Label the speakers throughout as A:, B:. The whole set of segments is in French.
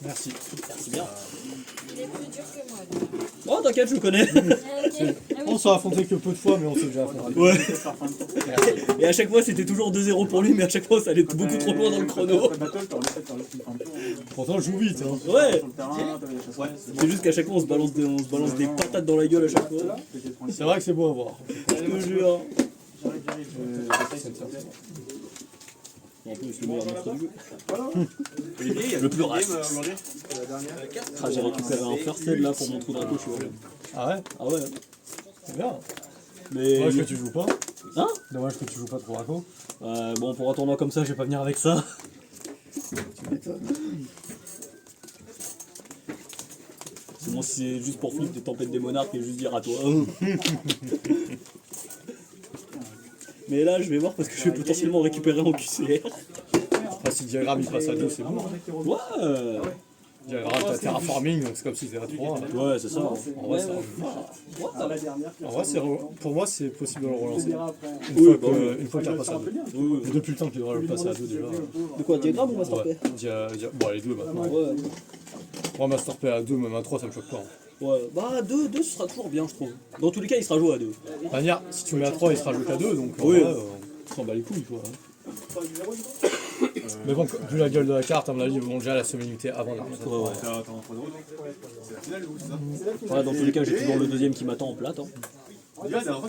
A: Merci.
B: Merci bien.
C: Il est plus dur que moi. Lui.
B: Oh, t'inquiète, je le connais.
A: On s'est affronté que peu de fois, mais on s'est déjà affronté.
B: Ouais. Et à chaque fois, c'était toujours 2-0 pour lui, mais à chaque fois, ça allait beaucoup trop loin dans le chrono.
A: Pourtant, je joue vite. Hein.
B: Ouais. C'est juste qu'à chaque fois, on se balance des patates dans la gueule à chaque fois.
A: C'est vrai que c'est beau à voir.
B: Je te jure. En plus, le meilleur monstre du jeu. Le plus race. Ah, j'ai récupéré un first aid là pour mon trou Draco, tu vois.
A: Ah ouais?
B: Ah ouais.
A: C'est bien.
B: Mais.
A: Dommage que tu joues pas.
B: Hein?
A: Dommage que tu joues pas trop Draco.
B: Bon, pour un tournoi comme ça, je vais pas venir avec ça. C'est bon, si c'est juste pour flip des tempêtes des monarques et juste dire à toi. Mais là, je vais voir parce que je vais potentiellement récupérer en QCR.
A: Enfin, si le diagramme il passe à 2, c'est bon.
B: Ouais.
A: Diagramme, t'as terraforming, donc c'est comme si c'était à 3.
B: Ouais, c'est ça.
A: En vrai, pour moi, c'est possible de le relancer. Une fois qu'il repasse à 2. Et depuis le temps qu'il devrait le passer à 2 déjà.
B: De quoi, diagramme ou Master P?
A: Bon, les deux maintenant.
B: Ouais.
A: Moi, Master P à 2, même à 3, ça me choque pas.
B: Ouais, bah 2 ce sera toujours bien, je trouve. Dans tous les cas, il sera joué à 2.
A: De toute manière, si tu mets à 3, il sera joué qu'à 2, donc
B: Oui.
A: on s'en bat les couilles, quoi. Mais bon, vu la gueule de la carte, à mon avis, ils vont déjà la semi-unité avant la remise.
B: Ouais, dans tous les cas, j'ai toujours le deuxième qui m'attend en plate. Hein.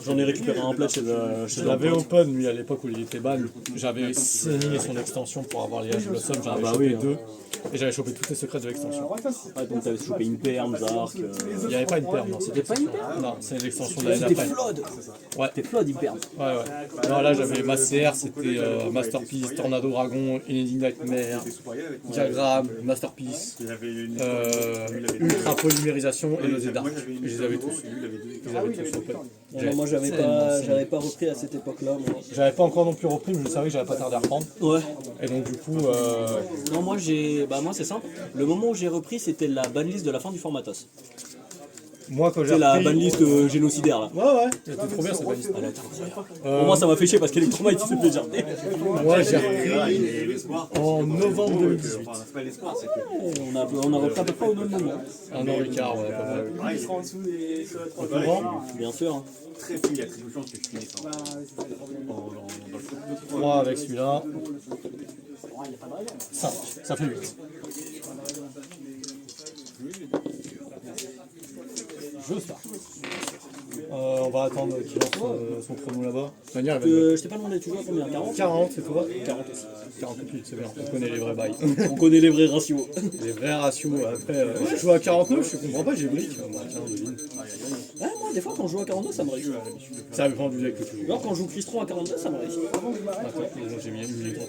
B: J'en ai récupéré un plat chez
A: Je l'avais open, lui, à l'époque où il était ban. J'avais saigné son extension pour avoir les Ash Blossom, j'en avais chopé deux. Et j'avais chopé toutes les secrets de l'extension.
B: Ah, donc t'avais chopé une perme, Zark.
A: Il n'y avait pas une perme, non. C'était
B: pas une perme?
A: Non, c'est l'extension de la
B: C'était
A: après.
B: Flood.
A: Ouais.
B: C'était Flood, une perme.
A: Ouais. Non, là j'avais ma CR, c'était Masterpiece, Tornado Dragon, Unending Nightmare, Diagramme, Masterpiece, Ultra Polymérisation et le Dark. Et je les avais tous. Je les avais tous open.
B: Non, moi j'avais pas repris à cette époque-là.
A: J'avais pas encore non plus repris, mais je savais que j'avais pas tardé à reprendre.
B: Ouais.
A: Et donc du coup.
B: Non, moi c'est simple. Le moment où j'ai repris, c'était la banlist de la fin du formatos.
A: Moi quand j'ai
B: repris.
A: repris.
B: La banlist génocidaire là.
A: Ouais, c'était trop bien cette banlist.
B: Elle a été incroyable. Pour moi ça m'a fait chier parce qu'Electromite il s'est fait jarder.
A: Moi j'ai repris en novembre 2018.
B: On a repris à peu près au même moment.
A: Un an écart, ouais, pas mal. Au courant,
B: bien sûr.
D: Très peu, il y a très peu de chances que je finisse ça.
A: 3 avec celui-là. 5, ça fait 8. Je start. On va attendre qu'il lance son chrono là-bas.
B: Je t'ai pas demandé, tu joues à combien? 40?
A: 40, c'est toi?
B: 40 aussi.
A: 48, c'est bien, on connaît les vrais bails.
B: On connaît les vrais ratios.
A: Les vrais ratios, après, je joue à 49, je comprends pas, j'ai brique. Tiens, devine.
B: Ouais, moi, des fois, quand je joue à 42, ça me réussit.
A: Ça dépend du deck que tu joues.
B: Alors, quand je joue Crystron à 42, ça me réussit.
A: Attends, j'ai mis une trop.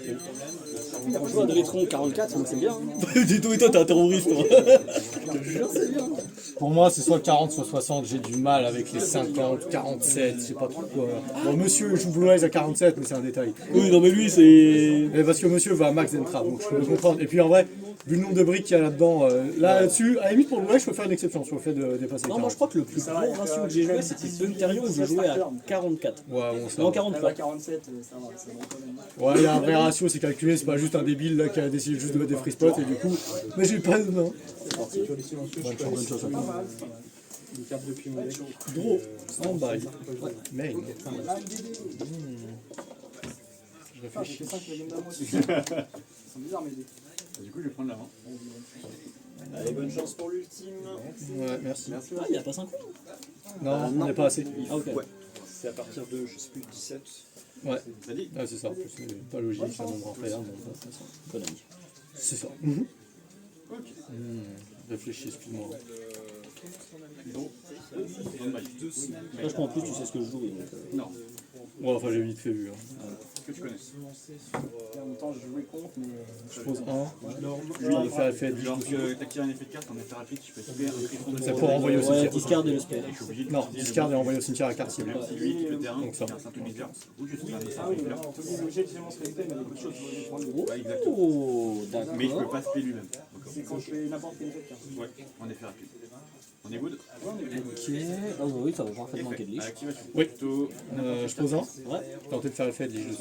B: Quand je joue à Dritron 44, moi, c'est bien. Dis-toi, et toi, t'es un terroriste, toi. Je te jure, c'est bien.
A: Pour moi, c'est soit 40, soit 60. J'ai du mal avec les 50, 47, je sais pas trop quoi. Bon, monsieur joue Blue Eyes à 47, mais c'est un détail.
B: Oui, non, mais lui, c'est.
A: Mais parce que monsieur va à max d'entrave, donc je peux le comprendre. Et puis en vrai, vu le nombre de briques qu'il y a là-dedans, là-dessus, à la limite pour Blue Eyes, je peux faire une exception sur le fait de dépasser.
B: Non, moi je crois que le plus gros ratio que j'ai joué, c'était Buntario où je jouais à 44.
A: Ouais, bon, ça.
B: Non, 43.
C: 47, ça va, c'est bon quand même.
A: Ouais, il y a un vrai ratio, c'est calculé, c'est pas juste un débile là qui a décidé juste de mettre des free spots et du coup. Mais j'ai pas de nom. Bonne chance. Gros, stand-by. Main. Je réfléchis.
D: Du coup, je vais prendre la main.
E: Allez, bonne chance pour l'ultime.
A: Ouais, merci.
B: Ah, il y a pas 5 coups?
A: Non, on n'est pas assez.
B: Ah, ok.
D: Ouais.
E: C'est à partir de, je sais plus, 17.
A: Ouais,
D: T'as dit
A: c'est ça. C'est pas logique, ça nombre en fait.
B: Connerie.
A: C'est ça. Réfléchis, excuse-moi.
B: Là, je crois en plus, tu sais ce que je joue. Donc,
D: Non.
A: Ouais, enfin, j'ai vite fait vu. Hein.
D: Que tu connais.
C: Il y a longtemps, je jouais contre, mais.
A: Je pose 1. Je vais faire effet de
D: Genre que t'as tiré un effet de carte, en effet rapide, je peux faire un Griffon de
A: C'est pour envoyer au
B: ouais,
A: cimetière.
B: discard et le spell.
D: Je suis obligé de
A: Non, discard et envoyer au cimetière à carte cible.
D: Si lui quitte le terrain,
A: Donc ça.
D: il y a un simple bizarre. Ou juste un
C: Ah
D: simple
C: oui,
D: bizarre.
C: on est obligé de finalement se réaliser, mais il y a beaucoup de choses que je vais prendre.
D: Ouais, exactement.
B: Oh, d'accord.
D: Mais je peux pas spell lui-même.
C: C'est quand je fais n'importe quel effet de carte.
D: Ouais, en effet rapide. On est good?
B: Ok. Ah, oui, ça va parfaitement manquer de liche.
D: Activation.
A: Oui. Je pose 1.
B: Ouais.
A: Tenter de faire effet de liche dessus.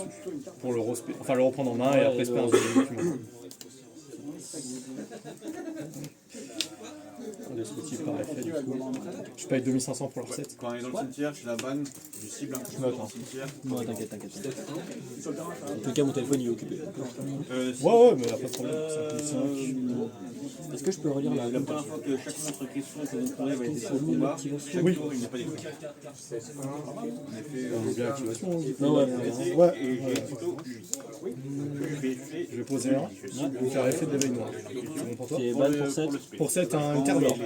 A: Pour le reprendre en main et après expérience de limite. Des petits par effet du coup. Je paye 2500 pour leur set.
D: Quand on est dans le cimetière, je la banne, je cible un coup dans le cimetière.
B: Non, t'inquiète. En tout cas, mon téléphone il est occupé.
A: Ouais, mais y a pas de problème. 5
B: Est-ce que je peux relire la
D: La première fois que chaque monstre question que vous prenez va être sur le combat, chaque tour il n'est pas détruit. On a fait
A: bien activation.
B: Non, ouais.
A: Ouais.
D: et j'ai plutôt
A: Je vais poser un. Je vais faire effet de l'éveil noir. C'est bon pour toi?
B: C'est ban pour 7.
A: Pour 7, une terre d'or.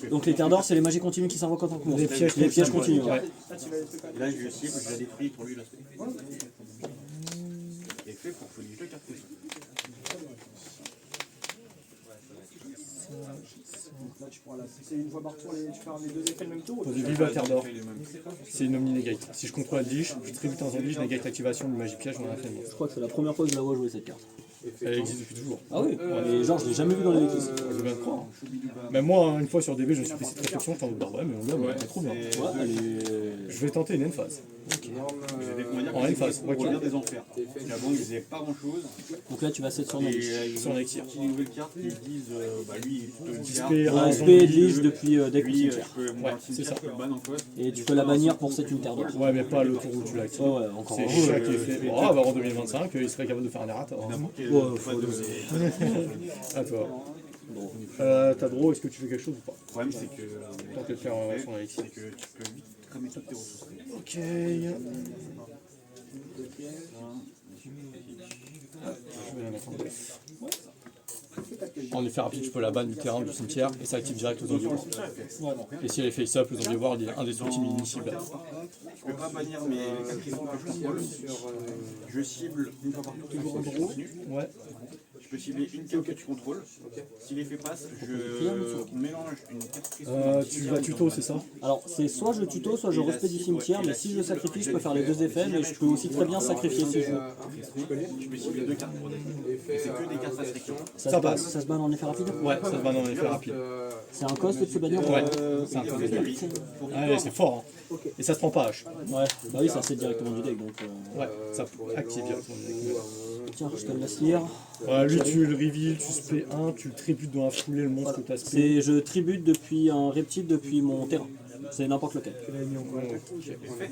B: Donc les terres d'or, c'est les magies continues qui s'invoquent en tant que monstre.
A: Les pièges
B: continuent.
A: ouais.
D: Là je cible, je la détruis pour lui l'aspect. Et fait pour folie de carte question.
C: Là, tu pourras c'est une fois par tour, tu fais les deux effets le même tour.
A: Pour du vive à terre d'or. C'est une omni-negate. Si je contrôle la liche, je tribute un zombie, je negate l'activation de magie piège dans la fin.
B: Je crois que c'est la première fois que je la vois jouer cette carte.
A: Elle existe depuis toujours.
B: Ah oui, mais genre je l'ai jamais vu dans les decks ici.
A: Je veux bien te croire. Même moi, une fois sur DB, je me suis fait cette réflexion, j'étais en mode bah ouais, mais on l'a, c'est trop bien.
B: Ouais, elle est...
A: Je vais tenter une phase.
D: En
A: une phase,
D: pour revenir des enfers. Avant ils faisaient pas grand chose.
B: Donc là tu vas 7 sur ma liche.
D: Ils
A: Sur l'élixir.
D: une nouvelle carte, ils disent bah lui il te
A: XP,
D: une
B: Un
A: un
B: SP
A: zombie.
B: de liche depuis deck ou
D: lui
B: cimetière.
D: je peux
A: Ouais, c'est ça.
D: je peux le ban en code.
B: Et tu peux la bannir pour 7 une terre d'or.
A: Ouais, mais pas le tour où tu l'actives.
B: Ouais, encore
A: C'est
B: un.
A: chaque effet. Oh, bah en 2025, il serait capable de faire un errator.
D: N'importe quel
B: Ouais,
D: pas de-
A: À toi. T'as draw, est-ce que tu fais quelque chose ou pas?
D: Le problème c'est que
A: Tenter de faire son élixir.
D: c'est que tu peux vite cramer toutes tes ressources.
A: Ok. Je vais la mettre en def. En effet rapide, je peux la ban du terrain du cimetière et ça active direct aux envieux. Et si elle est face up, les envieux voir, il est indestructible initiable.
D: Je peux pas bannir mes 4 cristaux que je contrôle. Je cible une fois par tour toujours en gros.
A: Ouais.
D: Je peux cibler une carte que tu contrôles. Si l'effet passe, je mélange une carte cristaux.
A: Tu vas tuto, c'est ça?
B: Alors c'est soit je tuto, soit je respect du cimetière, mais si je sacrifie, je peux faire les deux effets, mais je peux aussi très bien sacrifier si je veux.
D: Je peux cibler 2 cartes pour deck. Et c'est que des cartes restrictions.
A: Ça passe.
B: Ça se banne en effet rapide?
A: Ouais, ça se banne en effet rapide.
B: C'est un cost de se bannir?
A: Ouais, c'est un peu de ouais, c'est fort. Hein. Et ça se prend pas H.
B: Ouais, bah oui, ça c'est directement du deck donc.
A: Ouais, ça active directement.
B: Tiens, je te le laisse lire.
A: Lui, tu le reveal, tu spé 1, tu le tributes dans la foulée, le monstre que tu as spé.
B: C'est je tribute depuis un reptile depuis mon terrain. C'est n'importe lequel.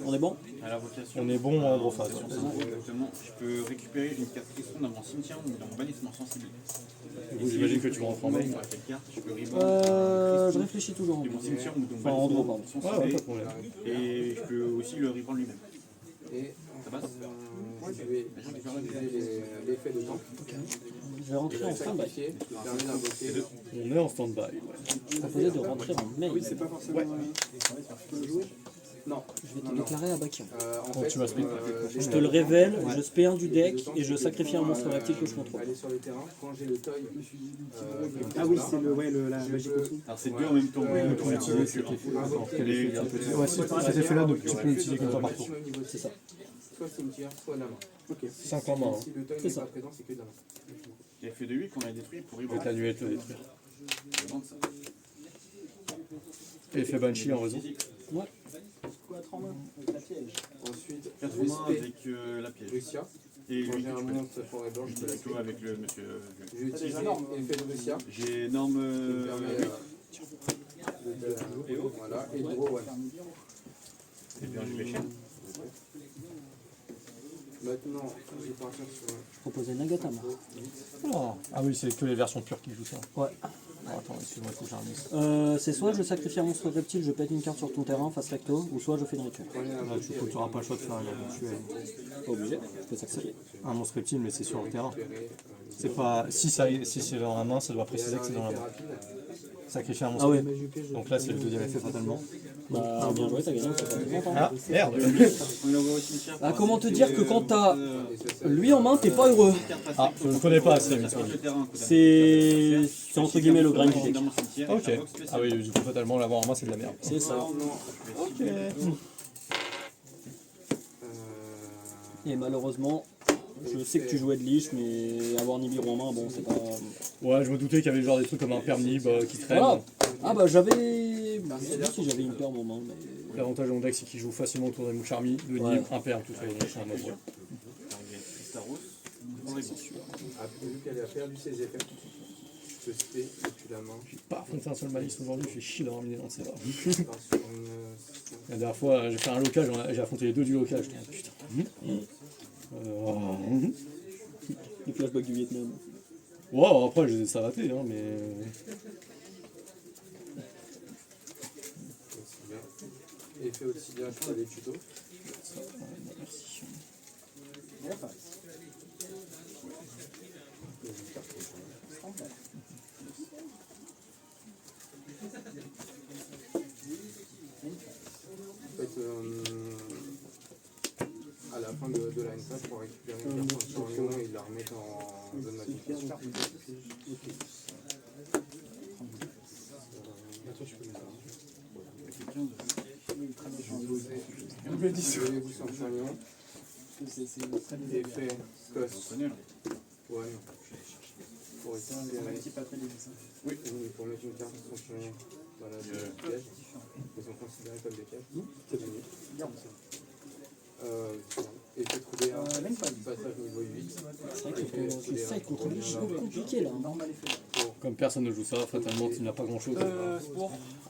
B: On est bon?
D: À la vocation.
A: On est bon en gros phase.
D: Exactement. Je peux récupérer une carte cristaux dans mon cimetière ou dans mon bannissement sensible.
A: J'imagine que tu vas rentrer en main.
D: Sur quelle carte je peux reborn
B: Je réfléchis toujours.
D: de mon cimetière ou de mon
B: Enfin, en gros,
D: bannissement
B: pardon.
A: Ouais,
D: sensible.
A: pas de problème.
D: Et je peux aussi le reborn lui-même. Ça passe?
F: Je vais utiliser l'effet de temps.
B: Je vais rentrer en stand-by.
F: Qui permet d'invoquer.
A: On est en stand-by. Ouais.
B: Je proposais de rentrer en main.
C: C'est pas forcément.
F: Non,
B: Je vais te déclarer à Bakir.
F: en
A: Bon,
F: fait,
A: tu vas spé.
B: Je te le révèle, je spé un du deck et je sacrifie un monstre reptile que je contrôle.
F: aller sur le terrain, quand j'ai le toy,
C: Ah oui, c'est la magie continue.
D: Alors c'est deux en même temps.
A: On peut utiliser cet effet. Attends, quel effet il y a un petit. Ouais, cet effet-là, donc tu peux l'utiliser qu'une fois par tour.
B: C'est ça.
F: soit cimetière, soit la main.
A: 5 en main. Hein.
F: Si le toy
B: C'est
F: n'est
B: ça.
F: pas présent, c'est que de la main.
D: Il a fait de 8 qu'on a détruit pour
A: Je vais
D: reborn.
A: te l'annuler et te le détruire.
D: Je demande ça.
A: Et effet Banshee en réseau.
B: Ouais.
C: Quoi, 30 mains avec la piège.
F: Ensuite,
D: 80
F: respect
D: avec la piège.
F: Lucia.
D: Et
F: Quand
D: lui,
F: j'ai un
D: tu peux
F: monstre forêt blanche, je peux la
D: plutôt avec le monsieur.
F: J'ai utilisé effet de Lucia.
D: J'ai norme.
F: Qui permet voilà, et gros, ouais.
D: Et bien, je vais cher.
F: Maintenant, je vais partir sur
B: Je proposais Nagatama.
A: Ah oui, c'est que les versions pures qui jouent ça.
B: Ouais.
A: Oh, attends, excuse-moi, il faut que j'arrive.
B: C'est soit je sacrifie un monstre reptile, je pète une carte sur ton terrain face recto, ou soit je fais une rituel.
A: Tu n'auras pas le choix de faire un rituel.
B: Pas obligé, je peux sacrifier.
A: Un monstre reptile, mais c'est sur le terrain. C'est pas. Si c'est dans la main, ça doit préciser que c'est dans la main. Sacrifier un monstre.
B: Ah ouais.
A: Donc là, c'est le deuxième effet fatalement.
B: Bah bien joué, t'as gagné, ça fait longtemps.
A: Ah, merde.
D: On l'envoie au cimetière.
B: Ah, comment te dire que quand t'as lui en main, t'es pas heureux.
A: Ah, je ne connais pas assez, mais
D: Sur le terrain,
B: C'est entre guillemets le grind du deck.
D: dans mon cimetière.
A: Ok. Ah oui, du coup, fatalement, l'avoir en main, c'est de la merde.
B: C'est ça.
A: Ok.
B: Et malheureusement, je sais que tu jouais de liche, mais avoir Nibiru en main, bon, c'est pas.
A: Ouais, je me doutais qu'il y avait genre des trucs comme un perm-nib qui traîne.
B: Voilà. Ah bah j'avais. Je sais pas si j'avais une perme en main, mais.
A: L'avantage de mon deck, c'est qu'il joue facilement autour des Moucharmi, de
B: Ouais.
A: Nib, un perm, tout ça. Donc c'est un mode.
F: vu qu'elle a perdu ses effets. se fait depuis la main.
A: J'ai pas affronté un seul malice aujourd'hui, je fais chier d'avoir mis des lancers là.
F: Part sur une.
A: La dernière fois, j'ai fait un local, j'ai affronté les deux du local, je dis putain.
B: Les flashbacks du Vietnam.
A: Wow, après je les ai savatés, hein, mais.
F: Effet auxiliaire sur les tutos.
A: Merci.
F: En fait, à la fin de la NSA, pour récupérer une carte sur Lyon et la remettre en zone magique. Voyez-vous sur Lyon. Effet Cos. Ouais. Pour récupérer. Oui, pour mettre une carte sur Lyon. Voilà, des pièges. Ils sont considérés comme des pièges. C'est fini. Effet trouvé un passage niveau 8.
B: C'est ça contre lui, c'est compliqué là.
A: Comme personne ne joue ça, fatalement, tu n'as pas grand chose.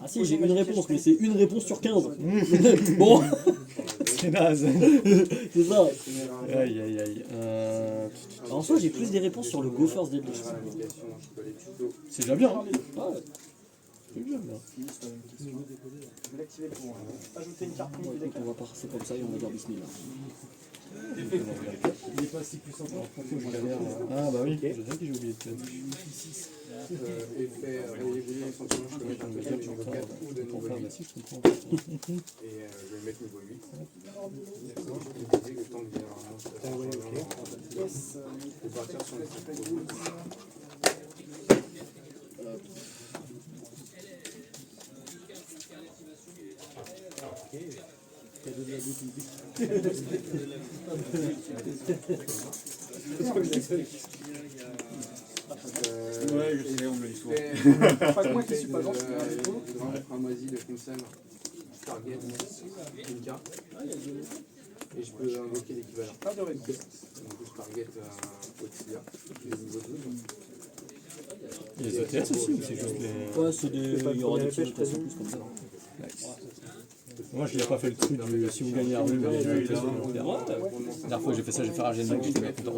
B: Ah si, j'ai une réponse, mais c'est une réponse sur 15. Bon,
A: C'est naze.
B: c'est ça.
A: Aïe aïe aïe.
B: En soi, j'ai plus des réponses sur le Go First Deadly.
A: C'est déjà bien. Hein.
B: Ouais.
A: C'est déjà bien.
C: Je vais l'activer pour ajouter une carte
B: Bon, écoute, on va passer comme ça et on va dire bismillah.
C: Il n'est pas si puissant.
A: Ah bah oui, je sais que j'ai oublié de te
F: Effet réévoluer essentiellement, je peux mettre un token de niveau 4 ou de niveau 8.
A: si, je comprends.
F: Et je vais le mettre niveau 8. D'accord. Je vais dire que le temps de virer un monstre.
C: Yes.
F: Je vais partir sur les 5 points.
D: Ouais, je sais, on me le dit souvent.
C: Pas que moi qui suis pas gentil.
F: Ramoisi de Crimson, Target, une carte. Et je peux invoquer l'équivalent.
C: Pas de raison.
F: Donc je target Auxilia, qui est niveau 12.
A: Il y a les ETS aussi ou c'est juste les.
B: Ouais, c'est des. Il y aura des petites notations plus comme ça.
A: Nice. Moi je n'ai pas fait le truc du si vous gagnez la rue, mais j'ai La dernière fois que j'ai fait ça, j'ai fait rager le mec, j'étais bien content.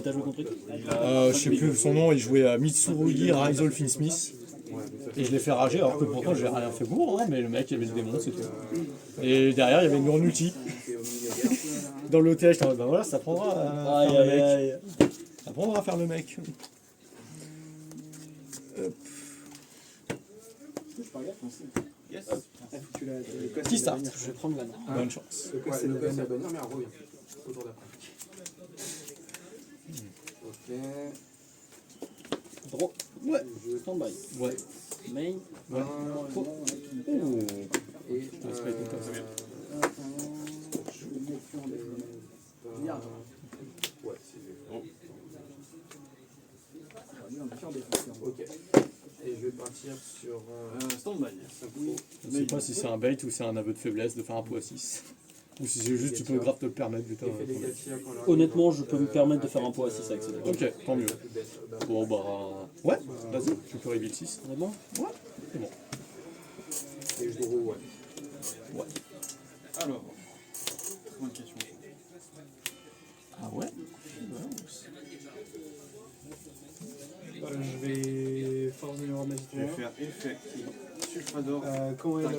B: T'as joué contre lui?
A: Je sais plus son nom, il jouait à Mitsurugi Rizal Finsmith. Et je l'ai fait rager alors que pourtant j'ai rien fait pour, hein, mais le mec il avait le démon, c'est tout. Et derrière il y avait une grande ulti. Dans l'hôtel, j'étais en mode bah voilà, ça prendra à faire le mec. Ça prendra à faire le mec.
D: Yes.
A: Qui start?
B: Je vais prendre la main.
A: Bonne chance.
F: Le code c'est à bannir, mais elle revient. Au tour d'après. Ok.
B: Draw.
A: Ouais.
B: Stand-by.
A: Ouais.
B: Main.
A: Ouais.
B: Oh.
F: Et ouais, c'est ok. Et je vais partir sur
D: Stand-by.
A: Je sais pas si c'est un bait ou c'est un aveu de faiblesse de faire un pot à 6. Ou si c'est juste tu peux grave te le permettre, putain.
B: Honnêtement, je peux me permettre de faire un pot à 6 avec ce deck.
A: Ok, tant mieux. Bon bah. Ouais, vas-y, tu peux reveal 6.
B: On est bon?
A: Ouais, c'est bon.
F: Et je roule, ouais.
A: Ouais.
D: Alors, bonne question.
A: Ah ouais?
C: Je vais force de numéro magique.
D: Je vais faire effet Sulfador.
C: Quand elle.
D: Je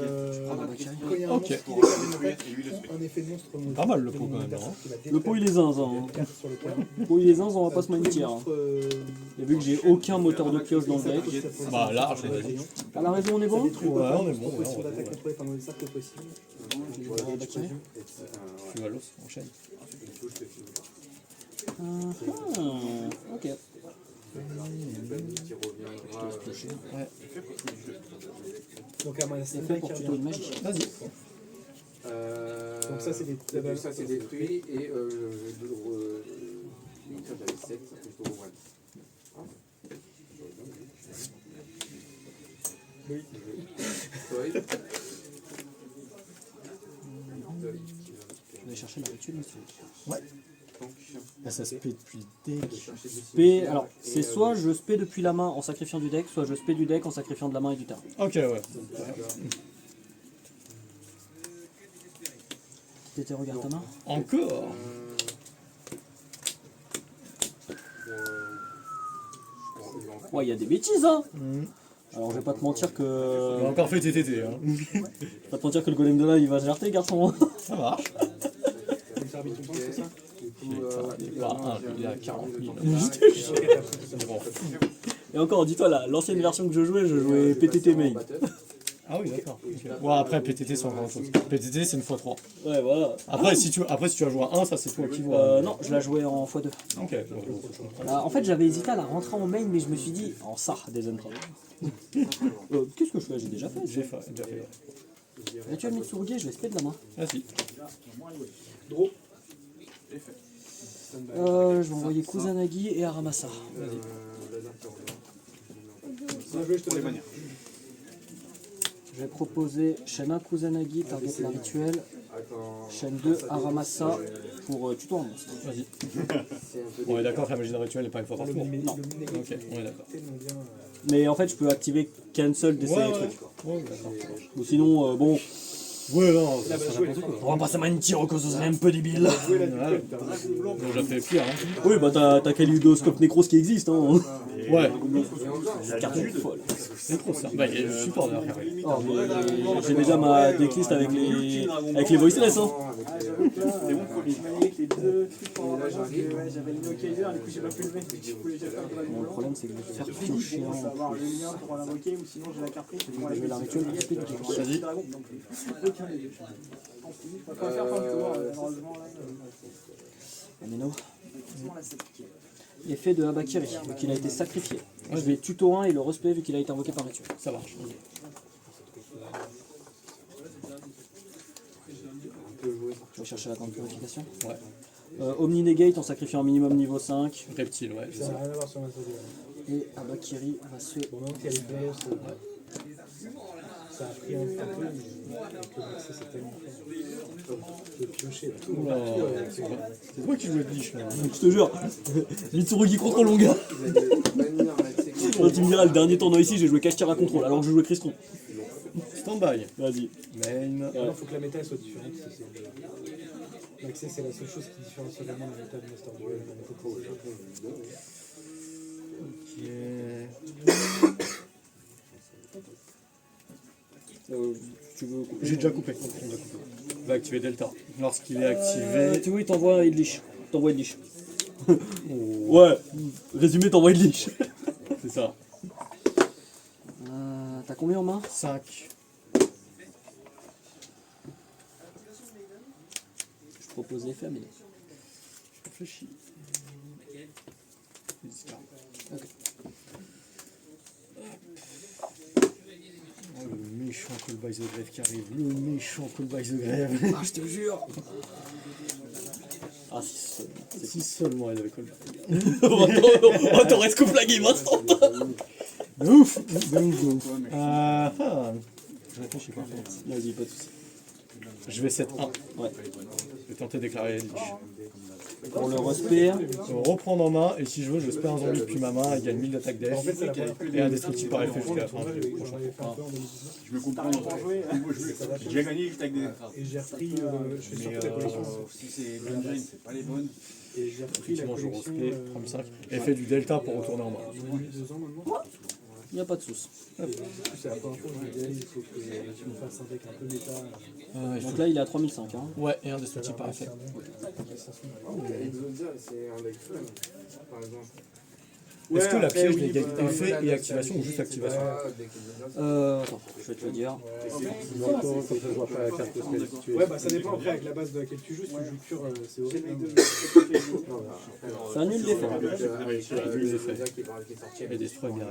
D: prends la
C: Quand
D: question
C: il y a un
A: Ok.
C: monstre qui
D: pour le
C: déclenche
D: détruire et lui le tuer.
C: un effet de monstre.
A: Pas mal le pot quand même, hein.
B: Le pot il est zinzin. Hein.
C: Sur le cœur.
B: Le pot il est zinzin, on va pas se mentir. Hein. Et vu que j'ai aucun moteur de pioche dans le deck.
A: Bah large, vas-y.
B: À la raison, on est bon?
A: Ouais, on est bon.
C: Proposition
A: Ouais,
C: d'attaque contrôlée pendant les cercles possibles.
A: Tu vas l'os, enchaîne.
B: Ok.
A: Ouais.
C: Donc à ma
B: C'est fait pour tuto de magie.
A: Vas-y.
C: Donc ça c'est des
F: ça c'est détruit et j'avais 7, je dois ouvrir.
C: Oui.
B: Je vais chercher la rituel, monsieur.
A: Ouais. Ça se paie depuis le deck.
B: Spé, alors, c'est soit je spé depuis la main en sacrifiant du deck, soit je spé du deck en sacrifiant de la main et du terrain.
A: Ok, ouais.
B: Tété, regarde ta main.
A: Encore.
B: Ouais, il y a des bêtises, hein.
A: Mhm.
B: Alors, je vais pas te mentir
A: On a
B: que.
A: encore fait TTT. Hein.
B: Je vais pas te mentir que le golem de là, il va gerter, garçon.
A: Ça marche.
C: Comme ça, arbitre, ton temps, c'est ça?
A: Il est pas un, il est à 40 000. Bon.
B: Et encore, dis-toi, l'ancienne version que je jouais PTT main.
A: Ah oui, d'accord. Okay. Ouais, après, PTT, c'est encore autre chose. PTT, c'est une x3.
B: Ouais, voilà.
A: Après, si tu as joué à 1, ça, c'est toi qui vois.
B: Non, je la jouais en x2.
A: Ok.
B: En fait, j'avais hésité à la rentrer en main, mais je me suis dit, en ça, des entraves. Qu'est-ce que je fais? J'ai déjà fait.
A: J'ai déjà fait.
B: Rituel Mitsurugi, je l'ai spé de la main.
A: Ah si.
B: Je vais envoyer Kusanagi et Aramasa.
C: Bien joué, je te
D: Pour les
C: donne.
D: manières.
B: Je vais proposer chaîne 1 Kusanagi, target la rituel. Chaîne 2 Aramasa pour tuto en monstre.
A: Vas-y. On est d'accord que la magie de rituel n'est pas une fois par tour.
B: Non.
A: Ok, on est d'accord.
B: Mais en fait, je peux activer cancel d'essayer
A: Ouais,
B: les
A: ouais.
B: trucs.
A: Ouais, d'accord.
B: Ou sinon, bon,
A: Ouais, non, c'est n'importe quoi.
B: on va passer à Manitiro, que ce serait un peu débile.
A: Ouais. On a déjà fait pire, hein.
B: Oui, bah t'as Kaleidoscope Necros qui existe, hein.
A: Ouais.
B: Carte folle.
A: C'est trop ça. Bah, il y a le support derrière.
B: Oh, mais j'ai déjà ma decklist avec les voiceless, hein.
C: C'est bon, premier. Avec les deux trucs pour j'avais le Nokia du coup j'ai pas pu le mettre. Je voulais déjà faire un
B: Le problème, c'est que je vais faire piocher
C: pour
B: en
C: savoir le lien pour l'invoquer ou sinon j'ai la carte prise.
B: Je vais la rituel pour speed.
A: Vas-y.
C: Aucun des deux. Je peux pas faire fin de tour, malheureusement.
B: Ameno. L'effet de Habakiri, vu qu'il a été sacrifié. Je vais tuto 1 et le respect vu qu'il a été invoqué par rituel.
A: Ça marche.
B: Je vais chercher la grande purification.
A: Ouais.
B: Omni Negate en sacrifiant un minimum niveau 5.
A: Reptile, ouais.
C: Ça n'a rien à voir sur ma sauce.
B: Et Habakiri va se.
C: Bon, maintenant qu'il y a les deux, ça a pris un peu, mais avec le accès, c'est tellement fort. Je vais piocher là. Tout le monde
A: Oula,
C: a pris,
A: c'est vrai. C'est toi qui jouais de liche, là.
B: Je te jure, Mitsurugi contrôle mon gars. Quand tu me diras le dernier tournoi ici, j'ai joué Kashtira contrôle alors que je jouais Cristron.
A: Stand-by.
B: Vas-y.
A: Main.
C: Il faut que la méta elle soit différente. L'accès, c'est la seule chose qui différencie vraiment la méta de Master Duel.
B: Tu veux couper?
A: J'ai déjà coupé. Va activer Delta. Lorsqu'il est activé.
B: Tu vois, il t'envoie Edlich. T'envoies Edlich. Ouais, résumé, t'envoies Edlich.
A: C'est ça.
B: T'as combien en main?
A: 5.
B: Je propose l'effet, mais.
A: Je réfléchis.
B: Ok.
A: Oh, le méchant Call by the Grave qui arrive. Le méchant Call by the Grave.
B: Ah, je te jure. Ah, 6
A: C'est si seulement elle avait Call by.
B: Oh, t'aurais scoop la game instant.
A: De ouf. De ouf. Je réfléchis pas.
B: Vas-y, pas de soucis.
A: Je vais 7-1.
B: Ouais.
A: Je vais tenter de déclarer Lich.
B: Pour le respect,
A: Je vais reprendre en main et si je veux, je spare un zombie depuis ma main. Il gagne 1000 d'attaque d'air et indestructible par effet jusqu'à la fin du prochain.
D: Je me comprends. J'ai déjà gagné juste avec des.
C: Et j'ai repris, je fais
D: Mais
C: surtout la collection.
D: si c'est Dungeon, c'est pas les bonnes.
C: Et j'ai repris la
A: Effectivement, je
C: collection.
A: respect 3005 et fait du delta pour retourner en main.
C: 2 ans maintenant.
B: il n'y a pas de soucis.
C: C'est la première fois que je me dis, il faut que tu me fasses un deck un peu méta.
B: Donc là, il est à 3005. Hein.
A: Ouais, et indestructible par effet.
F: C'est un deck fun, par exemple.
A: Est-ce que la
C: après,
A: piège
C: oui,
A: n'est
C: bah,
A: effet et activation ou juste activation?
B: Attends, je vais te le dire.
C: Ouais, bah ça dépend après avec la base de laquelle tu joues. Si tu joues pur, c'est horrible.
B: Ça annule l'effet.
A: Et destroy bien.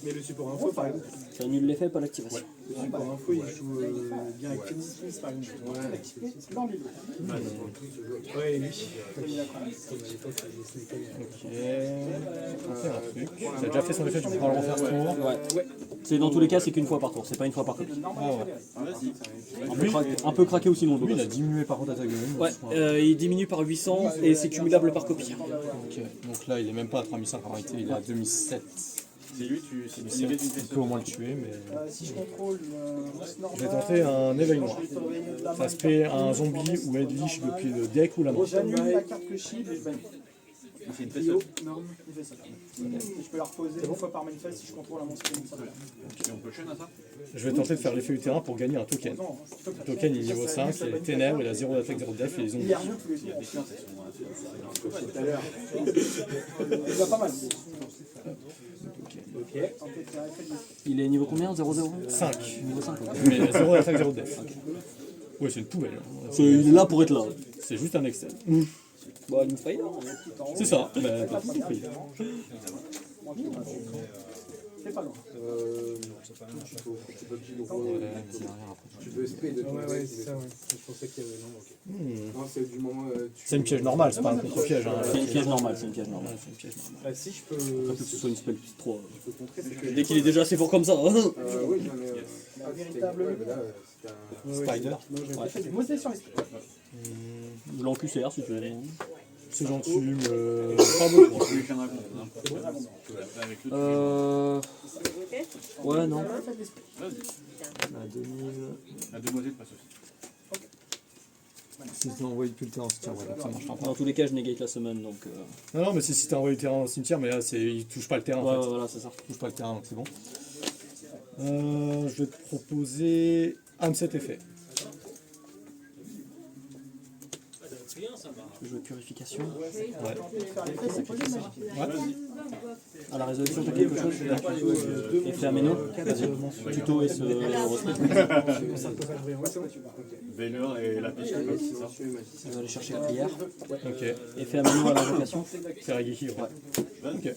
C: Mais le support info, par exemple.
B: Ça annule l'effet, pas l'activation.
C: Le support info, il joue bien avec Kenny Smith, par exemple. Ouais, et lui. Comme à l'époque, j'ai Snake.
A: Ok. fait un truc. Il a déjà fait son effet, tu pourras le refaire ce tour.
B: Ouais. C'est dans tous les cas, c'est qu'une fois par tour, c'est pas une fois par copie.
A: Ah ouais.
B: Un peu craqué aussi non.
A: Lui, il a diminué par contre l'attaque de l'ennemi.
B: Ouais, il diminue par 800 et c'est cumulable par copie.
A: Ok, donc là il est même pas à 3500 en réalité, il est à 2007.
D: C'est lui, c'est une idée d'une
A: Tu peux au moins le tuer, mais.
C: Si je contrôle
A: Je vais tenter un éveil noir. Ça se fait un zombie ou Edwige depuis le deck ou la main.
C: j'annule la carte que je shield et je bannis.
D: C'est une
C: Trio,
D: face.
C: norme, il fait ça. Et je peux la reposer une fois par manifeste si je contrôle un monstre qui est ça.
D: Et on peut chaîne à ça.
A: Je vais tenter de faire l'effet du terrain pour gagner un token.
C: Non,
A: Le token il est niveau 5, il a ténèbres, il a 0 d'attaque, 0 de def et les
C: il
A: zombies.
C: y a rien tous les jours.
D: Les sciences, elles sont.
C: Tout à l'heure. Il va pas mal. Ok.
B: Il est niveau combien 0-0
A: 5.
B: Niveau 5, ok.
A: Mais il a 0 d'attaque, 0 de def. Ouais, c'est une poubelle. Hein.
B: Il est là pour être là.
A: C'est juste un Excel.
B: Bon, il me faille.
A: C'est ça. Bah, t'as tout compris.
C: C'est pas loin.
F: Tu peux SP de ton c'est ça, ouais. Je pensais qu'il y avait non, c'est du moment.
A: C'est une piège normale, c'est pas un contre-piège. Hein.
B: C'est une piège normale, c'est une piège normale.
A: C'est une piège normale.
F: Si je peux.
B: Après que ce soit une spell plus 3.
F: Je peux contrer, c'est que.
B: Dès qu'il est déjà assez fort comme ça.
F: Oui, non, mais.
C: Véritable.
F: C'était un.
A: Spider.
C: Moi, c'est sur les
B: Je l'encucère si tu veux.
A: C'est gentil, mais pas beaucoup.
D: Tu veux qu'un dragon, hein. Avec le
B: Ouais, non.
D: Vas-y.
A: À 2000.
D: La demoiselle passe aussi.
A: Si tu envoies depuis le terrain, c'est tiens, ouais, donc ça marchera pas.
B: Dans tous les cas, je négate la semaine donc.
A: Non, mais c'est si t'as envoyé le terrain au cimetière, mais là, il touche pas le terrain
B: Ouais,
A: en fait.
B: voilà, c'est ça.
A: Il touche pas le terrain, donc c'est bon. Je vais te proposer Hamset effet.
B: Je veux purification.
A: Ouais.
B: À la résolution, t'as quelque chose Effet améno. Tuto et ce
D: Veiller et la piste, c'est ça.
B: Je vais aller chercher la prière.
A: Ok.
B: Effet améno à l'invocation.
A: Ferrageki, ouais. Ok.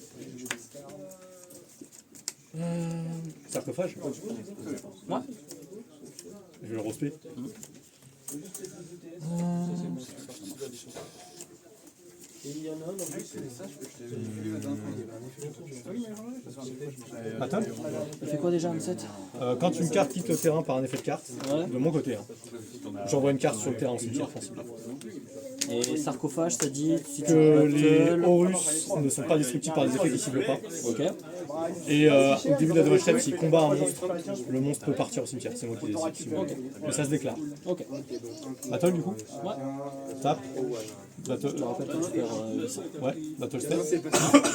A: Sarcophage.
B: Ouais.
A: Je vais le roster. Attends.
B: Il fait quoi déjà, M7
A: Quand une carte quitte le terrain par un effet de carte,
B: Ouais.
A: de mon côté, hein, j'envoie une carte sur le terrain au cimetière sensible.
B: Et sarcophage, ça dit si tu
A: Que les
B: battles-
A: Horus ne sont pas destructibles par des effets qui ciblent pas.
B: Ok.
A: Et au début de la dommage step, s'il combat un monstre, le monstre peut partir au cimetière. C'est moi qui décide. Mais ça se déclare.
B: Ok.
A: Battle du coup
B: Ouais.
A: Tape. Battle.
B: Je te rappelle que tu perds 800.
A: Ouais. Battle step.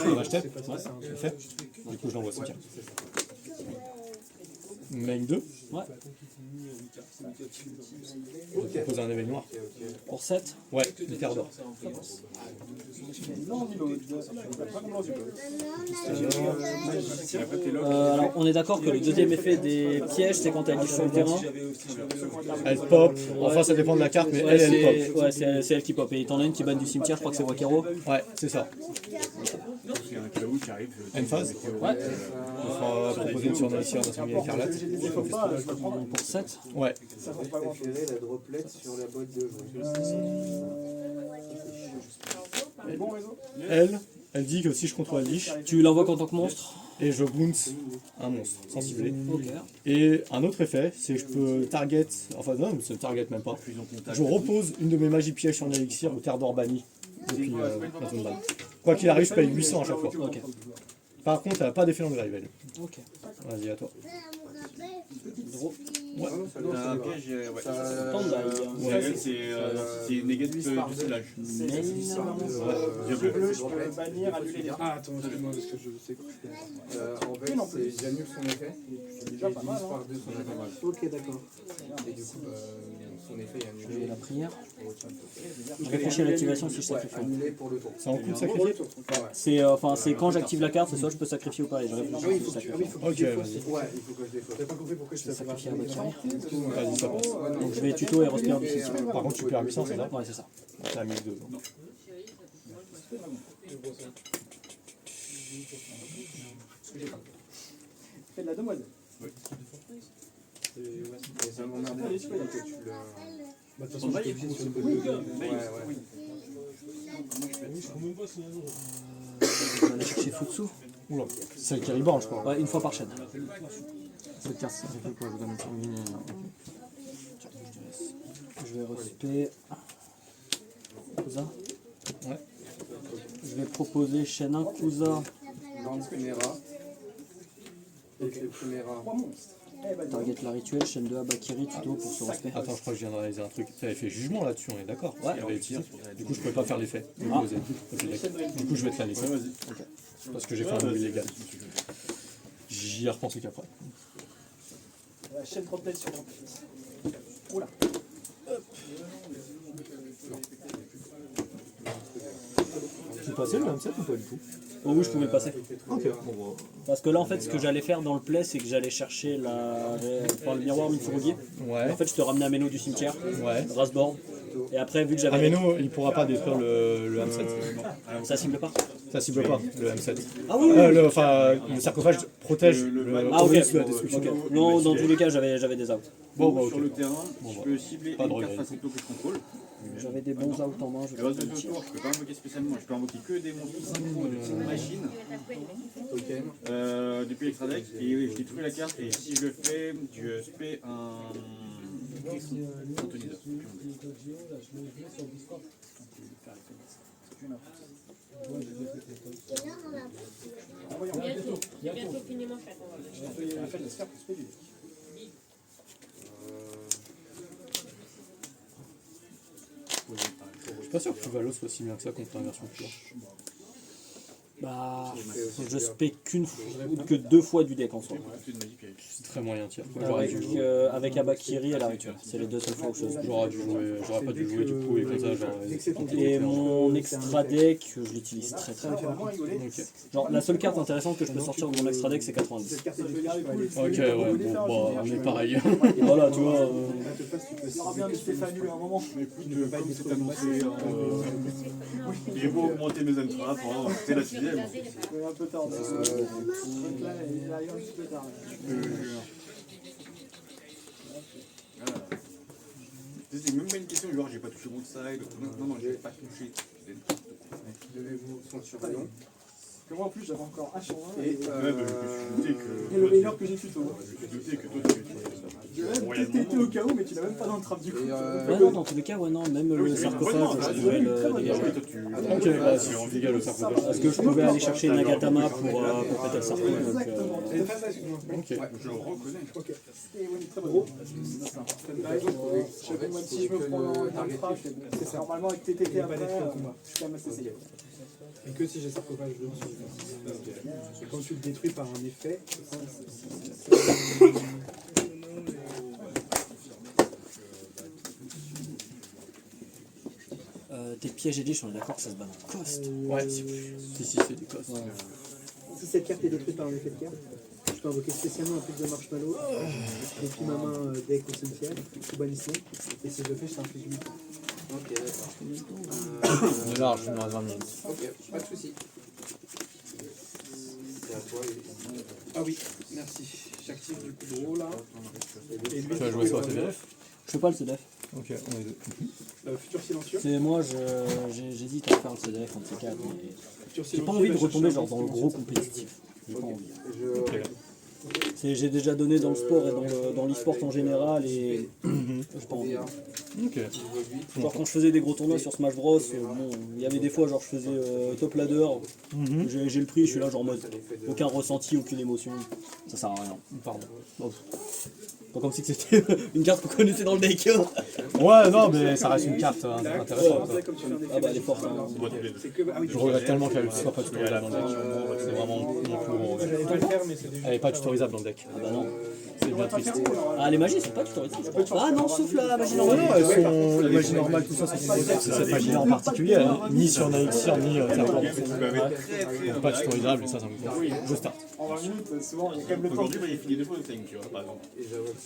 A: Dommage step. Ouais. C'est fait. Du coup, je l'envoie au cimetière. Main 2.
B: Ouais.
A: Je vais te proposer un éveil noir.
B: Pour 7.
A: Ouais, une terre d'or.
B: Alors, on est d'accord que le deuxième effet des pièges, c'est quand elle lit sur le terrain.
A: Elle pop. Enfin, ça dépend de la carte, mais
B: Ouais,
A: elle pop.
B: c'est elle qui pop. Et t'en as une qui banne du cimetière, je crois que c'est Wakero.
A: Ouais, c'est ça.
D: Il y a un Klaou qui arrive.
A: Emphase.
B: Ouais.
A: On fera proposer une surnalicière dans son milieu écarlate.
B: Pour 7.
A: Ouais.
F: Préférer la droplet sur la boîte de jeu.
A: Elle dit que si je contrôle la liche,
B: Tu l'envoies en tant que monstre.
A: et je bounce un monstre sans cibler.
B: Ok.
A: Et un autre effet, c'est que je peux target, enfin non, c'est target même pas. Je repose une de mes magies pièges sur un élixir ou terre d'or banni depuis la zone ban. Quoi qu'il arrive, je paye 800 à chaque fois.
B: Ok.
A: Par contre, elle n'a pas d'effet d'engrave, elle.
B: Ok.
A: Vas-y, à toi.
D: T'as un piège, ouais. C'est négatif du village.
C: Je peux bannir, annuler les.
F: Ah, attends, excuse-moi, parce que je sais que je peux. En fait, j'annule son effet.
C: C'est déjà pas mal.
F: Par deux son effet.
C: Ok, d'accord.
F: Et du coup, son effet est
B: Je vais
F: annulé.
B: la prière. Je réfléchis à l'activation si je sacrifie.
F: Annulé pour le tour.
A: C'est en coup de sacrifier.
B: C'est quand j'active la carte, c'est soit je peux sacrifier ou pas. Et je réfléchis
F: Oui,
B: si je sacrifie.
F: il faut que
A: Ok,
F: je
A: vas-y.
F: défausse. Ouais, il faut que je défausse. T'as pas compris pourquoi je
B: Je vais sacrifier la Valkyrie.
A: Vas-y, ça passe.
B: Donc je vais tuto et respire du cimetière.
A: Par contre, tu perds 800, c'est ça?
B: Ouais, c'est ça.
A: T'as 1002.
C: Fais de la demoiselle.
F: Et ça m'emmerde que tu l'as.
E: De toute façon, j'étais obligé sur le côté.
F: Ouais, ouais.
B: Je vais aller chercher Futsu.
A: Oula, c'est le qui reborn, je crois.
B: Ouais, une fois par chaîne.
A: Cette carte, ça fait quoi? Je vous donne une sanguine.
B: Je vais respect. Kusa.
A: Ouais.
B: Je vais proposer chaîne 1 Kusa.
F: Grande Chimera. Et le Chimera.
B: Target la rituelle, chaîne 2 Abakiri, tuto pour ce respect.
A: Attends, je crois que je viens de réaliser un truc. Tu avais fait jugement là-dessus, on est d'accord?
B: Ouais.
A: Il y avait tir. Du coup, je pouvais pas faire l'effet.
B: Ah.
A: Ok, d'accord. Du coup, je vais te la laisser. Parce que j'ai fait un move illégal. J'y ai repensé qu'après.
C: La chaîne 39 sur Oula.
A: Tu passais le M7 ou pas du tout?
B: Oh oui, je pouvais passer.
A: Ok, bon,
B: Parce que là, en fait, ce que j'allais faire dans le play, c'est que j'allais chercher le miroir Mitsurugi.
A: ouais.
B: En fait, je te ramenais un méno du cimetière,
A: Ouais.
B: Rasboard. Et après, vu que j'avais.
A: Ah mais non, il pourra pas détruire le M7.
B: Ça cible pas.
A: Ça cible pas, le M7.
B: Ah oui,
A: Le sarcophage protège le
B: Ah ok.
A: de la destruction.
B: Ok. Non, dans tous les cas, j'avais des outs.
A: Bon, bah, ok.
D: Sur le terrain,
A: Bon,
D: je
A: bah,
D: peux cibler
A: pas de
D: une carte
A: regret.
D: face au que je contrôle.
B: J'avais des bons outs en main. Je
D: Le reste de ce tour, je peux pas invoquer spécialement, je peux invoquer que des monstres synchro de type machine
F: Token.
D: depuis l'extra deck et je détruis la carte et si je le fais, je spé un synthoniseur.
G: Bientôt fini mon fait.
A: Je suis pas sûr que Valo soit si bien que ça contre la version pure.
B: Bah, je spé que 2 fois du deck en soi.
A: C'est très moyen tir.
B: Avec Abakiri et la rituelle. C'est les deux seules fois où je spé.
A: J'aurais pas dû jouer du coup et comme ça genre.
B: Et mon extra deck, je l'utilise très très peu.
A: Ok.
B: Genre, la seule carte intéressante que je peux sortir de mon extra deck, c'est 90.
A: Ok, ouais, bon, bah, on est pareil.
B: Et voilà, tu vois.
C: Il y aura bien du Stéphane à un moment.
D: Écoute, c'est annoncé. J'ai beau augmenter mes entraves, c'est la sixième.
C: Un peu tard. Là, il arrive un petit peu tard.
D: C'est même pas une question, genre j'ai pas touché mon side. Non, j'ai pas touché.
F: Devez-vous ceinturation.
C: Que moi en plus j'avais encore H en 1
F: Et
D: Ouais, bah, je me suis douté que.
C: et le meilleur que j'ai tuto.
D: Je me suis douté que toi tu
C: Je vais même TTT au cas où, mais tu l'as même pas dans le trap du coup.
B: Ouais, non, dans tous les cas, ouais, non, même le sarcophage, je pouvais le dégager.
A: Ok, bah, si on dégage le sarcophage.
B: Parce que je pouvais aller chercher Nagatama pour péter le sarcophage. Donc,
A: Ok.
D: Je le reconnais.
C: Ok. Et oui, très gros. Même si je me prends dans le trap, c'est ça. Normalement avec TTT après, je suis quand même assez safe.
F: Et que si j'ai sarcophage dedans sur le Et quand tu le détruis par un effet,
B: tes pièges et on est d'accord que ça se bat en cost.
A: Ouais, si, c'est des costes.
C: Si cette carte est détruite par un effet de carte, je peux invoquer spécialement un plus de marshmallow, depuis ma main deck au cimetière, sous bannissement, et si je le fais, je fais un plus 8.
F: ok, d'accord.
A: On est large, on est à 20 minutes.
F: Ok, pas de soucis. C'est à toi. Ah oui, merci. J'active du coup gros là. Et lui,
A: Tu vas jouer sur la TDF?
B: Je fais pas le CDF.
A: Ok, on est deux.
F: futur silencieux.
B: C'est moi, j'hésite à faire le CDF entre ces quatre.
F: Futur
B: J'ai pas
F: silencieux,
B: envie de
F: va
B: retomber
F: chercher
B: genre
F: un
B: dans le
F: silencieux.
B: gros compétitif. J'ai pas
F: Ok.
B: envie.
F: Je...
B: J'ai déjà donné dans le sport et dans l'e-sport en général et j'ai pas envie.
A: Ok.
B: Genre quand je faisais des gros tournois sur Smash Bros, bon, il y avait des fois genre je faisais top ladder, j'ai le prix, je suis là genre en mode aucun ressenti, aucune émotion, ça sert à rien. Pardon. Oh. Pas comme si c'était une carte qu'on connaissait dans le deck.
A: Ouais, non, mais ça reste une carte intéressante. quoi.
B: Ah bah elle est forte. Hein.
A: Je regrette tellement qu'elle ne soit pas tutorisable dans le deck. C'est vraiment mon plus gros regret. Elle n'est pas tutorisable dans le deck.
B: Ah bah non.
A: C'est bien triste.
B: Ah les magies sont pas tutorisables je crois. Ah non, sauf la magie normale.
A: Non, elles sont les magies normales, tout ça, c'est cette magie en particulier, ni sur Naixir, ni Terre. Pas tutorisable, et ça me fait. Je start.
C: En 20 minutes, souvent, il y a quand même le temps.
D: Aujourd'hui, il finit 2 fois le time, tu vois, par exemple.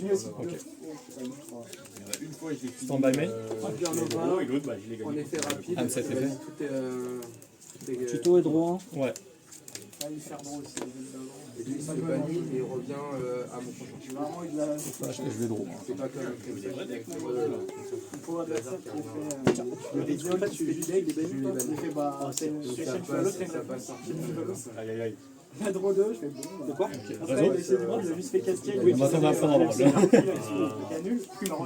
C: Lui aussi.
A: Ok.
D: Il y en a une fois, je l'ai fini.
A: Stand by main.
D: Et l'autre, bah, je l'ai
F: En
D: gagné.
F: effet rapide.
A: M7 effet.
F: Tout est
B: Tuto et droit.
A: Ouais.
F: Et lui, il se bannit et il revient à mon prochain.
A: Je vais draw.
F: C'est pas comme ça.
C: Il faut adversaire qui fait. Le vidéo, là, tu fais du deck, il est banni. Il fait bah. C'est
F: Ça passe.
D: Aïe aïe aïe.
C: la draw 2, je fais bon. De quoi
A: Réseau.
C: Après, c'est du monde, il a juste fait casquette.
A: On va t'en apprendre à voir.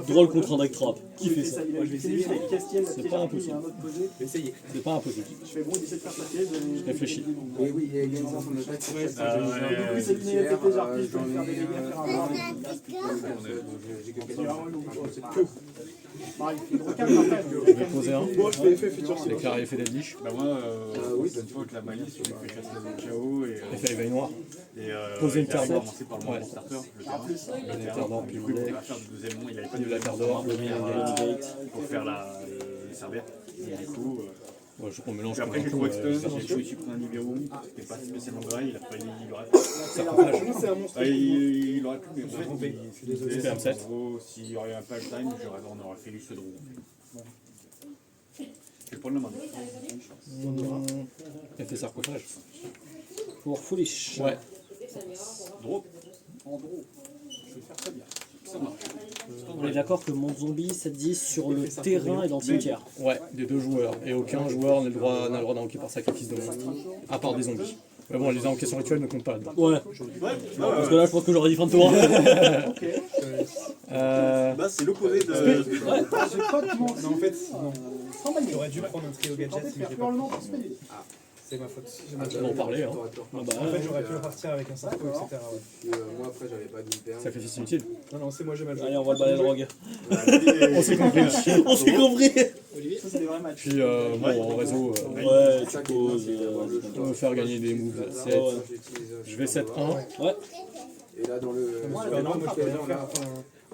B: Drôle contre un deck trap. Qui fait ça?
C: Il a juste fait casquette,
A: C'est pas impossible.
C: il y a un autre posé.
F: Essayez.
A: C'est pas impossible.
C: Je fais bon, il essaie de faire sa pièce.
A: Je réfléchis.
F: Et oui, il y a également son attaque.
C: Oui, c'est une épée, genre, puis je peux faire des dégâts, faire un bar.
F: J'ai que
C: C'est vraiment lourd. C'est que. Pareil, il faut recalmer après.
A: Je vais poser un.
C: Bon, je fais effet futur
A: Les carrés effets deadlish.
D: Bah moi, oui, une fois que la malice, tu fais chasser le chaos
A: Effet éveil noir.
D: et
A: Poser une carte d'or.
D: commencer par le
A: Ouais.
D: mon starter, le terrain.
A: Le terre d'or, puis
D: Du coup,
A: le
D: il
A: deck.
D: va faire du deuxième nom, il avait pas
A: Puis
D: de
A: la terre d'or, le
D: pour faire les cervères. Et du coup,
A: Ouais, je qu'on mélange
D: puis après, j'ai
A: tout,
D: le Wexton, j'ai joué sur un Nibiru, qui n'est pas spécialement grave, il a pas il aurait
C: C'est un monstre.
D: il aurait pu, mais en fait,
A: C'était un set.
D: en gros, s'il y aurait un pas le time, on aurait fait lui ce draw. Je vais prendre le main.
A: Effet sarcophage.
B: Pour Foolish.
A: Ouais.
D: Draw.
B: On est d'accord que mon zombie, ça te dit sur le terrain et dans le cimetière.
A: Ouais, des deux joueurs. Et aucun joueur n'a le droit d'invoquer par sacrifice de monstre. À part des zombies. Mais bon, les invocations rituelles ne comptent pas là-dedans.
B: Ouais. Non, parce que là, je pense que j'aurais dit fin de tour.
D: Bah, c'est l'opposé de.
C: J'ai pas de monstre. Non, en fait, non. J'aurais dû prendre un trio gadget, mais j'ai pas. C'est ma faute.
A: On va en parler, hein.
C: En fait, j'aurais pu repartir avec un sac, etc. ouais.
F: Moi, après, j'avais pas d'hyper.
A: Sacrifice inutile.
C: Non, non, c'est moi, j'ai mal joué.
B: Allez, on va le balayer le rogue.
A: On s'est compris.
B: On s'est compris.
C: Ça, c'est des vrais matchs.
A: Puis, bon, en réseau,
B: Ouais, tu poses.
A: on veut faire gagner des moves. Je vais 7-1.
B: Ouais.
F: Et là, dans le.
C: Moi, je vais faire.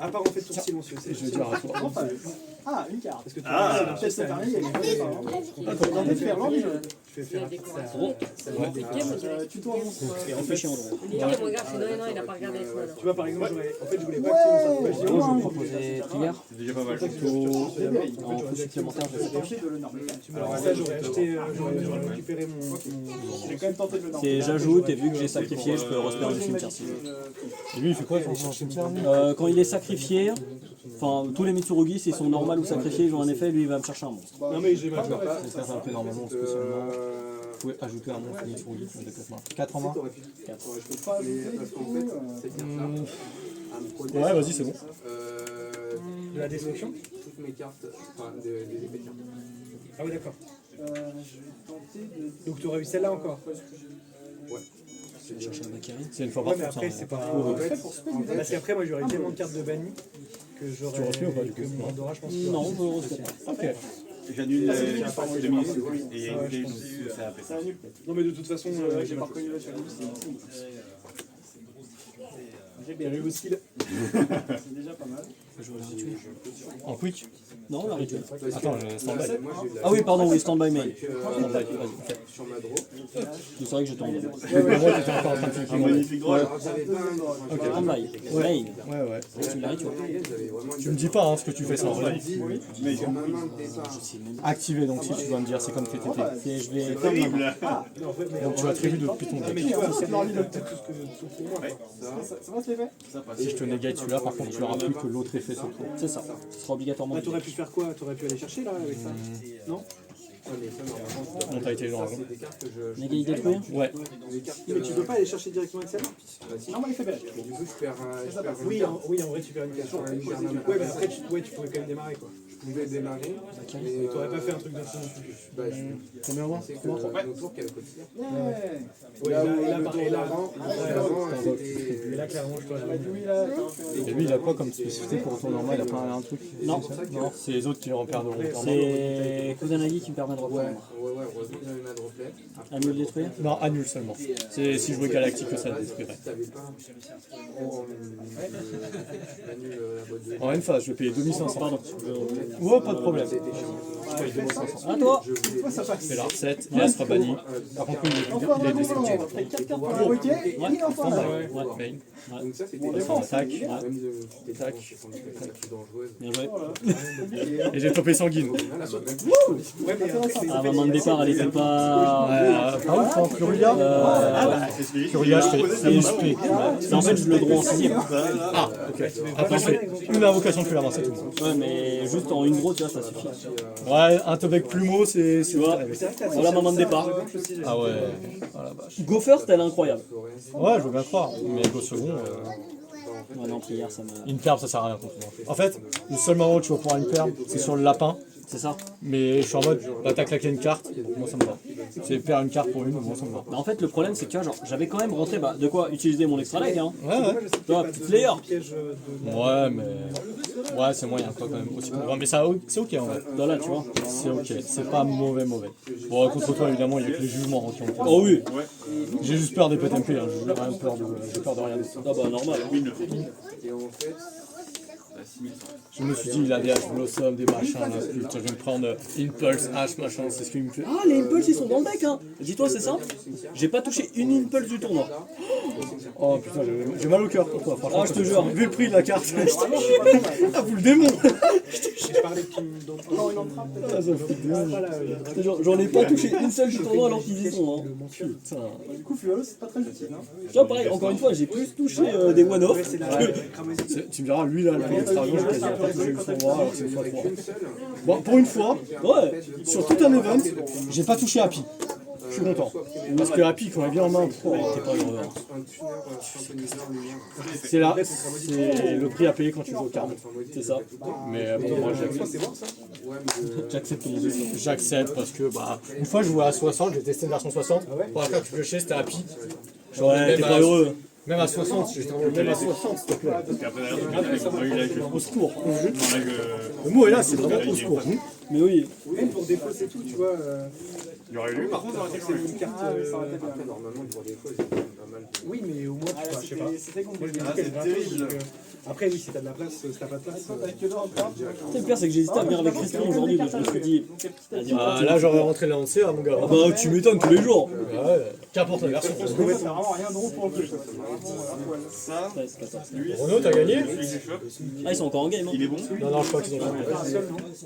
C: À part en fait tout silencieux.
A: Je vais dire à toi.
C: Ah, une carte. Parce que tu as peut-être cette année, il y a des choses. Dans le Ferland, je vais faire un tu tournes
B: Réfléchis en drôle.
G: Il dit, mon gars, non, il a pas regardé les
C: Tu vois, par exemple, en fait, je voulais pas activer mon sac.
B: Je vais proposer prière.
D: C'est déjà pas mal.
B: En coup supplémentaire, je vais faire.
C: Alors, ça, j'aurais acheté, j'aurais récupéré mon. J'ai quand même tenté de le normer.
B: C'est j'ajoute, et vu que j'ai sacrifié, je peux respérer du cimetière si je veux.
A: Et lui, il fait quoi sur le cimetière?
B: Quand il est sacrifié, enfin tous les Mitsurugi, s'ils sont normales ou sacrifiés, ils ont un effet, lui il va me chercher un monstre.
C: Non, mais j'ai mal joué.
A: Ça fait un peu normalement, spécialement. Vous pouvez ajouter un monstre Mitsurugi sur le déplacement. 4 en main.
F: Je peux pas ajouter parce qu'en fait, cette carte-là.
A: Ouais, vas-y, c'est bon.
C: De la destruction.
F: Toutes mes cartes, enfin des épées de cartes.
C: Ah oui, d'accord. Donc tu aurais eu celle-là encore.
F: Ouais.
B: Chercher un Akari.
A: C'est une fois
C: Ouais,
A: par
C: mais
A: tour,
C: après
A: ça.
C: c'est pas.
F: En fait,
C: Parce qu'après moi j'aurais tellement de cartes de banni que j'aurais.
A: Tu refais ou pas, du coup?
C: Que mon Andorra, je pense.
B: Non, je ne refais pas.
A: Ok.
D: J'annule les 2 minutes et il y a une clé dessus, ça a fait.
C: Non mais de toute façon j'ai pas reconnu la challenge. J'ai bien eu au skill. C'est déjà pas mal.
A: En quick?
B: Non, la rituel.
A: Attends, je stand-by.
F: moi j'ai eu la
B: Ah oui, pardon, oui, stand-by mail.
F: sur ma draw.
B: C'est vrai que je tombe.
A: Moi, j'étais encore en train de cliquer mon
D: Magnifique draw.
F: Alors j'avais pas un.
B: Stand-by. Mail.
A: Ouais, ouais.
B: C'est la rituel.
F: J'avais vraiment
A: Tu me dis pas hein, ce que tu fais sans rien.
F: mais sur ma main de départ.
A: Activé, donc si tu dois me dire, c'est comme TTT.
B: Je vais faire ma main.
A: Donc tu attribues depuis ton
C: Mais
A: deck.
C: tu vois, c'est Norly peut-être tout ce que pour moi. Ça va se lever.
A: Si je te négate celui-là, par contre, tu n'auras plus que l'autre effet sur toi.
B: C'est ça. Ce sera obligatoirement.
C: Bah t'aurais pu faire quoi? T'aurais pu aller chercher là avec ça? Non?
A: On t'a été dans
F: C'est des cartes que je.
B: Négate détruire.
A: Ouais.
F: Des cartes
C: Mais tu peux pas aller chercher directement avec celle-là? Non, mais il fait belle.
F: Mais du coup, je perds un.
C: Oui, en vrai tu perds une carte. Ouais, mais après tu pouvais quand même démarrer quoi.
F: Je pouvais démarrer.
C: Mais t'aurais pas fait un truc de fou.
F: Bah,
A: Combien on va?
F: c'est que mon tour qui avait côté.
C: Ouais, et là,
F: c'était.
C: là clairement je dois.
A: Et lui, il a quoi comme spécificité pour retour normal? Il a pas un truc?
B: Non.
A: Non, c'est les autres qui en perdront.
B: C'est Kusanagi qui me permet de reprendre.
F: Ouais, heureusement que j'avais ma draw play.
B: À mieux le détruire.
A: Non, annule seulement. C'est si je jouais galactique que ça le détruirait.
F: Si t'avais pas. Annule la boîte de.
A: En une phase, je vais payer 2500.
B: Pardon.
A: Ouais, pas de problème.
F: C'était chiant.
A: Je paye 2500.
B: À toi.
F: Je voulais.
A: C'est la recette, et elle sera bannie. Par contre, il est destructible. Ouais, main.
F: Donc ça, c'était.
A: On attaque.
F: Même de. C'était
A: Tac.
F: dangereuse.
B: Bien joué.
A: Et j'ai topé sanguine.
F: Voilà, bah,
B: Ah, ma main de départ, elle était pas.
A: Pas ouf, hein, Furia. Furia, je fais SP.
B: C'est en fait je le draw en 6ème.
A: Ah, ok. Après, je fais une invocation plus la main, c'est tout.
B: Ouais, mais juste en une draw, tu vois, ça suffit.
A: Ouais, un Tobek Plumeau, c'est.
B: Tu vois, voilà ma main de départ.
A: Ah ouais. Ah la vache.
B: Go first, elle est incroyable.
A: Ouais, je veux bien croire. Mais go second.
B: Ouais, non, prière, ça me.
A: Une perle, ça sert à rien contre moi. En fait, le seul moment où tu vas pouvoir une perle, c'est sur le lapin.
B: C'est ça.
A: Mais je suis en mode, bah t'as claqué une carte, donc moi ça me va. C'est perdre une carte pour une, moi ça me va.
B: Bah, en fait, le problème, c'est que tu vois, genre, j'avais quand même rentré, bah, de quoi utiliser mon extra leg, hein.
A: Ouais, ouais.
B: Tu vois, petite layer.
A: Ouais, mais. Ouais, c'est moyen, quoi, quand même. Aussi pour moi. Mais ça, c'est ok en vrai.
B: Là, tu vois.
A: C'est ok. C'est pas mauvais. Bon, contre toi, évidemment, il y a que les jugements qui ont.
B: Oh oui.
A: J'ai juste peur des PTMP, hein. J'ai rien peur de rien.
B: Ah bah, normal.
F: Et en fait,
A: Je me suis dit, il a des H Blossom, des machins, là. Putain, je vais me prendre Impulse H, machin, c'est ce qui me fait.
B: Ah, les impulses, ils sont dans le deck, hein. Dis-toi, c'est simple. J'ai pas touché une impulse du tournoi.
A: Oh putain, j'ai mal au cœur pour toi, franchement.
B: Ah, je te jure.
A: Vu le prix de la carte, ah, vous le démon.
C: Je parlais de encore une entrave.
A: Ah, ça fout le démon.
B: Je te jure, j'en ai pas touché une seule du tournoi alors qu'ils y sont, hein.
A: Putain.
C: Du coup, Flualo, c'est pas très utile.
B: Tu vois, pareil, encore une fois, j'ai plus touché des one-off.
A: Tu me diras, lui là, le extra gauche, j'ai pas touché le tournoi, alors que c'est une fois 3. Bon, pour une fois,
B: Ouais.
A: sur tout un event, j'ai pas touché Happy. Je suis content. Parce que Happy, quand il vient en main,
B: T'es pas heureux, hein.
F: un tuner synthoniseur lumière.
A: c'est là, c'est le prix à payer quand tu joues au card.
B: C'est ça.
A: Mais bon, moi j'accepte.
F: Ouais, mais
A: J'accepte ton jeu. J'accepte parce que, bah, une fois je jouais à 60, j'ai testé une version 60. Pour la carte que je piochais, c'était Happy.
B: Ouais, t'es pas heureux.
A: Même à 60, j'étais en mode, même à 60, s'il te plaît. Au secours. Le mot est là, c'est vraiment au secours.
B: Mais oui.
C: Oui, pour défausser tout, tu vois.
D: Il y aurait eu, par contre, ça aurait été
C: C'est une carte.
F: après, normalement, pour des fois, c'est quand même pas mal.
C: Oui, mais au moins, tu vois, je sais pas.
E: C'était compliqué.
C: Moi, je me dis qu'elle est gratos, donc, après, oui, si t'as de la place, si t'as pas de place.
B: Tu sais, le pire, c'est que j'ai hésité à venir avec Christian aujourd'hui, mais je me suis dit. Vas-y,
A: Ah, là, j'aurais rentré l'avancée, mon gars.
B: Ah bah, tu m'étonnes tous les jours.
A: Ouais, qu'importe la version.
E: C'est vraiment rien de gros pour le jeu.
D: ça,
B: 13, 14.
D: lui,
A: Renaud, t'as gagné
D: celui que j'ai chope,
B: Ah, ils sont encore en game, hein.
D: il est bon.
A: Non, je crois qu'ils ont gagné.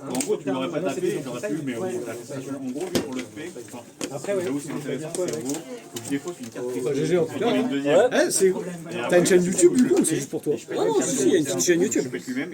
D: En gros, tu l'aurais pas tapé, j'aurais pu, mais bon, t'as fait ça. En gros, lui, pour le spé, enfin,
C: Après, ouais.
D: là où c'est intéressant, c'est en gros, faut que je défausse une carte
A: Bah, GG en tout cas.
D: une deuxième.
A: Eh, c'est. T'as une chaîne YouTube du coup ou c'est juste pour toi?
B: Ah non, si, il y a une petite chaîne YouTube.
D: Je pète lui-même.